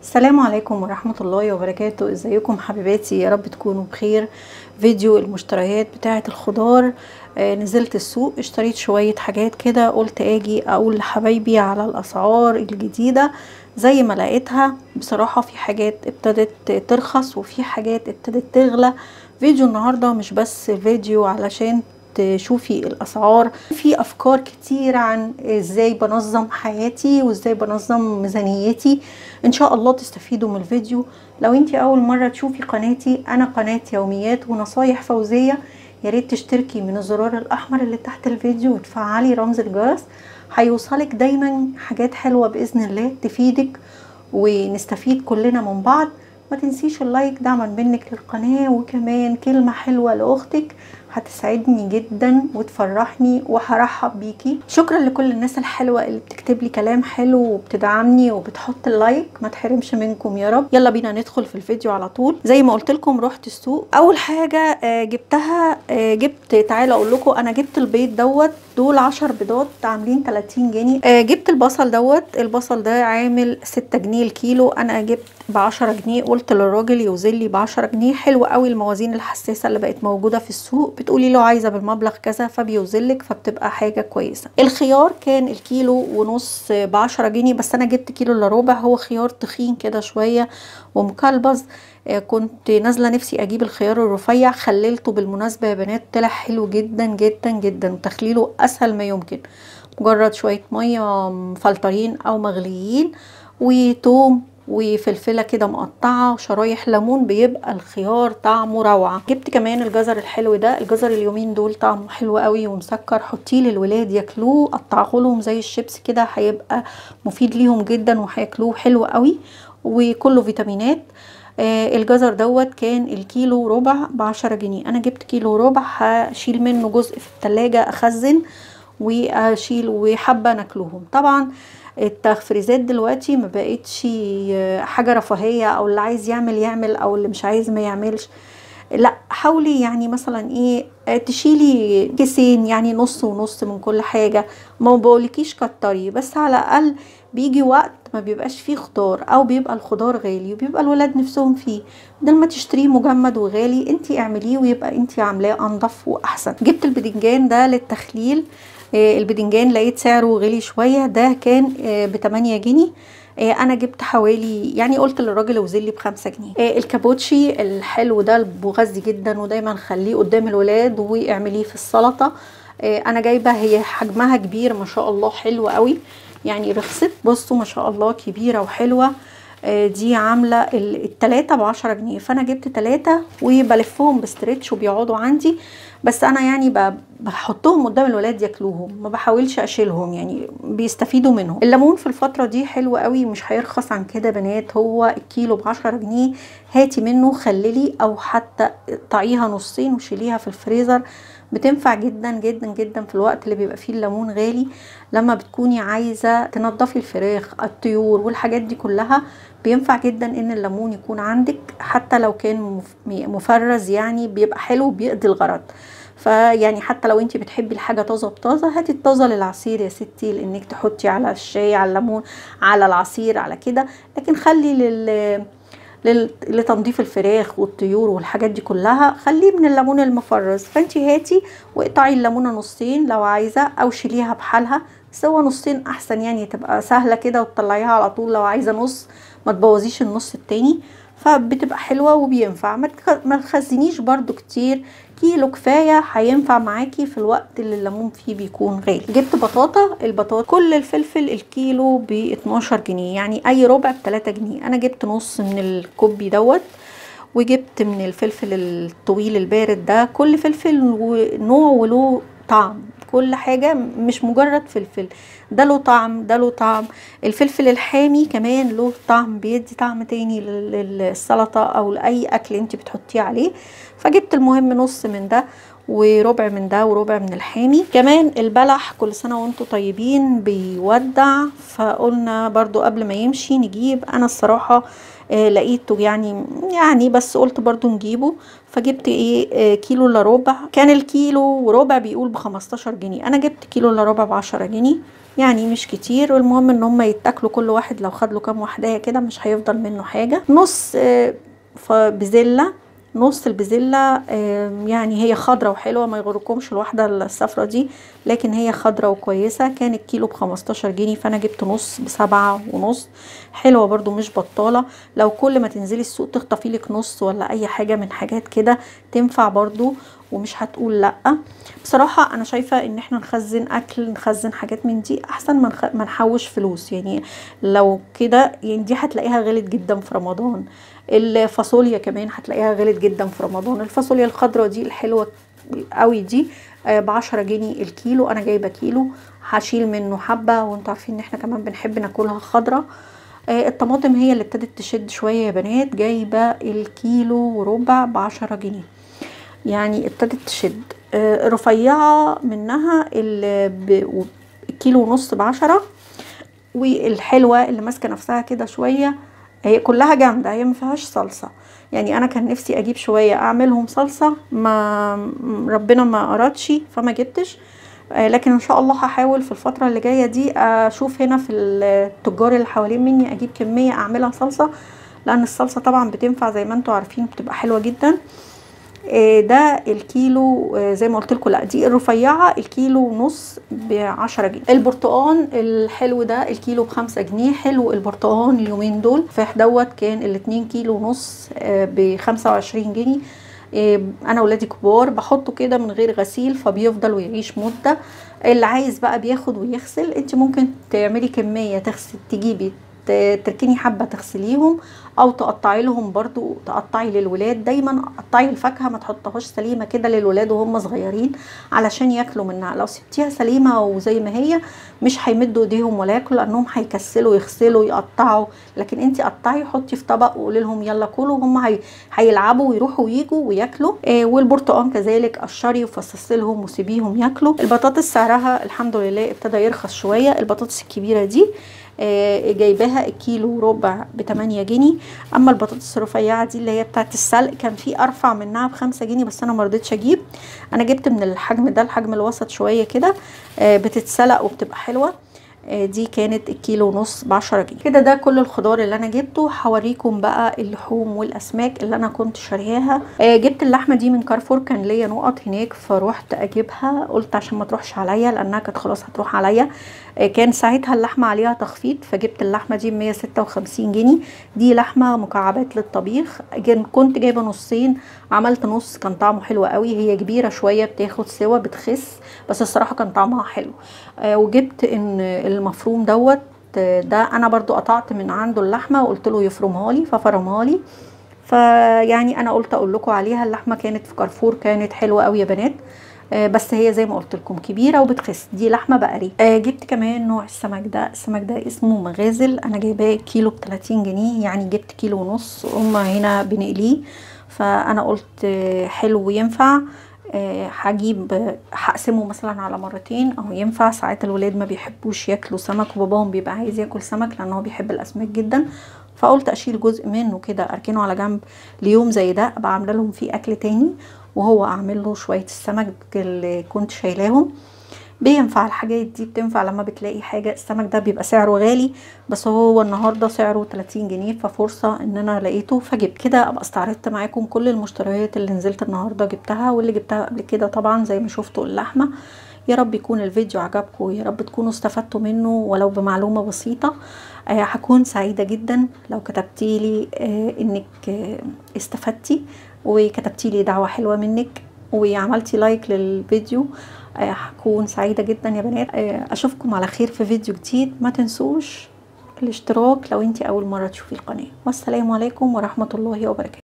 السلام عليكم ورحمة الله وبركاته. ازيكم حبيباتي؟ يا رب تكونوا بخير. فيديو المشتريات بتاعة الخضار. نزلت السوق اشتريت شوية حاجات كده، قلت اجي اقول لحبايبي على الاسعار الجديدة زي ما لقيتها. بصراحة في حاجات ابتدت ترخص وفي حاجات ابتدت تغلى. فيديو النهاردة مش بس فيديو علشان تشوفي الاسعار، في افكار كتير عن ازاي بنظم حياتي وازاي بنظم ميزانيتي. ان شاء الله تستفيدوا من الفيديو. لو انتي اول مرة تشوفي قناتي، انا قناة يوميات ونصايح فوزية. يا ريت تشتركي من الزرار الاحمر اللي تحت الفيديو وتفعلي رمز الجرس، هيوصلك دايما حاجات حلوة باذن الله تفيدك ونستفيد كلنا من بعض. ما تنسيش اللايك دعما منك للقناة، وكمان كلمة حلوة لأختك هتسعدني جدا وتفرحني وهرحب بيكي. شكرا لكل الناس الحلوة اللي بتكتب لي كلام حلو وبتدعمني وبتحط اللايك، ما تحرمش منكم يا رب. يلا بينا ندخل في الفيديو على طول. زي ما قلت لكم رحت السوق. اول حاجة جبتها، تعالى اقول لكم، انا جبت البيض دوت، دول 10 بيضات عاملين 30 جنيه. جبت البصل دوت، البصل ده عامل 6 جنيه الكيلو، انا جبت ب10 جنيه. قلت للراجل يوزن لي ب10 جنيه. حلو قوي الموازين الحساسه اللي بقت موجوده في السوق، بتقولي له عايزه بالمبلغ كذا فبيوزن لك، فبتبقى حاجه كويسه. الخيار كان الكيلو ونص ب10 جنيه، بس انا جبت كيلو الا ربع. هو خيار تخين كده شويه ومكلبز. كنت نازله نفسي اجيب الخيار الرفيع، خللته بالمناسبه يا بنات، طلع حلو جدا جدا جدا، وتخليله اسهل ما يمكن. مجرد شويه ميه مفلترين او مغليين وتوم وفلفله كده مقطعه وشرايح ليمون، بيبقى الخيار طعمه روعه. جبت كمان الجزر الحلو ده، الجزر اليومين دول طعمه حلو قوي ومسكر، حطيه للولاد ياكلوه، قطعه لهم زي الشيبس كده، هيبقى مفيد ليهم جدا وهياكلوه حلو قوي وكله فيتامينات. الجزر دوت كان الكيلو ربع ب10 جنيه، انا جبت كيلو ربع، هشيل منه جزء في التلاجة اخزن واشيل وحابه ناكلوهم. طبعا التفريزات دلوقتي ما بقتش حاجه رفاهيه، او اللي عايز يعمل او اللي مش عايز ما يعملش. لا، حاولي يعني مثلا ايه، تشيلي كيسين، يعني نص ونص من كل حاجه. ما بقولكيش كتري، بس على الاقل بيجي وقت ما بيبقاش فيه خضار، او بيبقى الخضار غالي وبيبقى الولاد نفسهم فيه، بدل ما تشتريه مجمد وغالي انتي اعمليه ويبقى انتي عاملاه انضف واحسن. جبت البدنجان ده للتخليل. البدنجان لقيت سعره غلي شويه، ده كان ب8 جنيه. انا جبت حوالي، يعني قلت للراجل اوزن لي ب5 جنيه. الكابوتشي الحلو ده مغذي جدا، ودايما خليه قدام الولاد واعمليه في السلطه. انا جايبه، هي حجمها كبير ما شاء الله، حلوه قوي يعني، رخصت. بصوا ما شاء الله كبيره وحلوه. دي عامله التلاتة ب10 جنيه، فانا جبت 3 وبلفهم بستريتش وبيقعدوا عندي. بس انا يعني بحطهم قدام الولاد ياكلوهم، ما بحاولش اشيلهم، يعني بيستفيدوا منهم. الليمون في الفتره دي حلو قوي، مش هيرخص عن كده بنات، هو الكيلو ب10 جنيه. هاتي منه خللي، او حتى قطعيها نصين وشيليها في الفريزر، بتنفع جدا جدا جدا في الوقت اللي بيبقى فيه الليمون غالي. لما بتكوني عايزه تنضفي الفراخ الطيور والحاجات دي كلها، بينفع جدا ان الليمون يكون عندك، حتى لو كان مفرز، يعني بيبقى حلو وبيقضي الغرض. فيعني حتى لو انت بتحبي الحاجه طازه بطازه، هاتي الطازه للعصير يا ستي، لانك تحطي على الشاي على الليمون على العصير على كده، لكن خلي لتنظيف الفراخ والطيور والحاجات دي كلها خليه من الليمون المفرز. فانت هاتي واقطعي الليمونه نصين لو عايزه، او شيليها بحالها، بس هو نصين احسن، يعني تبقى سهله كده وتطلعيها على طول. لو عايزه نص ما تبوظيش النص التاني، فبتبقى حلوه وبينفع. ما تخزنيش برضو كتير، كيلو كفايه هينفع معاكي في الوقت اللي الليمون فيه بيكون غالي. جبت بطاطا، البطاطا كل الفلفل الكيلو ب12 جنيه، يعني اي ربع ب3 جنيه. انا جبت نص من الكوبي دوت، وجبت من الفلفل الطويل البارد ده. كل فلفل ونوع وله طعم، كل حاجة مش مجرد فلفل، ده له طعم ده له طعم. الفلفل الحامي كمان له طعم، بيدي طعم تاني للسلطة او لأي اكل انت بتحطيه عليه. فجبت المهم نص من ده وربع من ده وربع من الحامي. كمان البلح كل سنة وانتم طيبين بيودع، فقلنا برضو قبل ما يمشي نجيب. انا الصراحة لقيته يعني بس قلت برضو نجيبه، فجبت كيلو الا ربع. كان الكيلو وربع بيقول ب15 جنيه، انا جبت كيلو الا ربع ب10 جنيه. يعني مش كتير، والمهم ان هم يتاكلوا كل واحد لو خد له كام واحده كده مش هيفضل منه حاجه. نص بزله، نص البزله يعني هي خضره وحلوه، ما يغركمش الواحده الصفرة دي، لكن هي خضره وكويسه. كان الكيلو ب15 جنيه، فانا جبت نص ب7.5. حلوه برضو مش بطاله، لو كل ما تنزلي السوق تخطفي لك نص ولا اي حاجه من حاجات كده تنفع برضو ومش هتقول لا. بصراحه انا شايفه ان احنا نخزن اكل، نخزن حاجات من دي احسن ما نحوش فلوس. يعني لو كده يعني دي هتلاقيها غلت جدا في رمضان. الفاصوليا كمان هتلاقيها غلت جدا في رمضان. الفاصوليا الخضراء دي الحلوه قوي دي ب10 جنيه الكيلو، انا جايبه كيلو هشيل منه حبه، وانتوا عارفين ان احنا كمان بنحب ناكلها خضراء. الطماطم هي اللي ابتدت تشد شويه يا بنات، جايبه الكيلو وربع ب10 جنيه، يعني ابتدت تشد. رفيعه منها الكيلو ونص ب10. والحلوه اللي ماسكه نفسها كده شويه، هي كلها جامده، هي ما فيهاش صلصه. يعني انا كان نفسي اجيب شويه اعملهم صلصه، ما ربنا ما ارادش فما جبتش. لكن ان شاء الله هحاول في الفتره اللي جايه دي اشوف هنا في التجار اللي حوالين مني اجيب كميه اعملها صلصه، لان الصلصه طبعا بتنفع زي ما انتوا عارفين، بتبقى حلوه جدا. ده الكيلو زي ما قلت لكم. لا دي الرفيعه الكيلو ونص ب10 جنيه. البرتقان الحلو ده الكيلو ب5 جنيه. حلو البرتقان اليومين دول. فاح دوت كان ال2 كيلو ونص ب25 جنيه. انا ولادي كبار، بحطه كده من غير غسيل فبيفضل ويعيش مده. اللي عايز بقى بياخد ويغسل. انت ممكن تعملي كميه تغسل، تجيبي تركني حبه تغسليهم، او تقطعي لهم برضو، تقطعي للولاد. دايما قطعي الفاكهه ما تحطهاش سليمه كده للولاد وهم صغيرين علشان ياكلوا منها. لو سبتيها سليمه وزي ما هي مش هيمدوا ايديهم ولا ياكلوا، لانهم هيكسلوا يغسلوا يقطعوا. لكن انت قطعي حطي في طبق وقولي لهم يلا كلوا، هم هيلعبوا ويروحوا ويجوا وياكلوا. والبرتقان كذلك قشري وفصصي لهم وسيبيهم ياكلوا. البطاطس سعرها الحمد لله ابتدى يرخص شويه. البطاطس الكبيره دي جايباها الكيلو وربع ب8 جنيه. اما البطاطس الرفيعه دي اللي هي بتاعت السلق كان في ارفع منها ب5 جنيه، بس انا مرضتش اجيب. انا جبت من الحجم ده، الحجم الوسط شويه كده، بتتسلق وبتبقى حلوه. دي كانت الكيلو ونص ب10 جنيه كده. ده كل الخضار اللي انا جبته. هوريكم بقى اللحوم والاسماك اللي انا كنت شارياها. جبت اللحمه دي من كارفور، كان ليا نقط هناك فروحت اجيبها، قلت عشان ما تروحش عليا لانها كانت خلاص هتروح عليا. كان ساعتها اللحمه عليها تخفيض، فجبت اللحمه دي ب156 جنيه. دي لحمه مكعبات للطبيخ. كنت جايبه نصين، عملت نص كان طعمه حلو قوي. هي كبيره شويه بتاخد سوا بتخس، بس الصراحه كان طعمها حلو. وجبت ان المفروم دوت، ده انا برضو قطعت من عنده اللحمه وقلت له يفرمها لي ففرمها لي. فيعني انا قلت اقول لكم عليها. اللحمه كانت في كارفور، كانت حلوه قوي يا بنات. بس هي زي ما قلت لكم كبيره وبتخس. دي لحمه بقري. جبت كمان نوع السمك ده. السمك ده اسمه مغازل، انا جايباه كيلو ب30 جنيه، يعني جبت كيلو ونص. هما هنا بنقليه، فانا قلت حلو وينفع. هقسمه مثلا على مرتين، او ينفع. ساعات الولاد ما بيحبوش ياكلوا سمك وباباهم بيبقى عايز ياكل سمك لانه بيحب الاسماك جدا، فقلت اشيل جزء منه كده اركنه على جنب ليوم زي ده ابقى عامله لهم فيه اكل تاني، وهو اعمل له شويه السمك اللي كنت شايلاهم. بينفع الحاجات دي، بتنفع لما بتلاقي حاجه. السمك ده بيبقى سعره غالي، بس هو النهارده سعره 30 جنيه، ففرصه ان انا لقيته فجبت. كده ابقى استعرضت معاكم كل المشتريات اللي نزلت النهارده جبتها واللي جبتها قبل كده طبعا زي ما شفتوا اللحمه. يا رب يكون الفيديو عجبكم، يا رب تكونوا استفدتوا منه ولو بمعلومه بسيطه. هكون سعيده جدا لو كتبتي لي انك استفدتي، وكتبتي لي دعوه حلوه منك، وعملتي لايك للفيديو. هكون سعيدة جدا يا بنات. اشوفكم على خير في فيديو جديد. ما تنسوش الاشتراك لو انتي اول مرة تشوفي القناة. والسلام عليكم ورحمة الله وبركاته.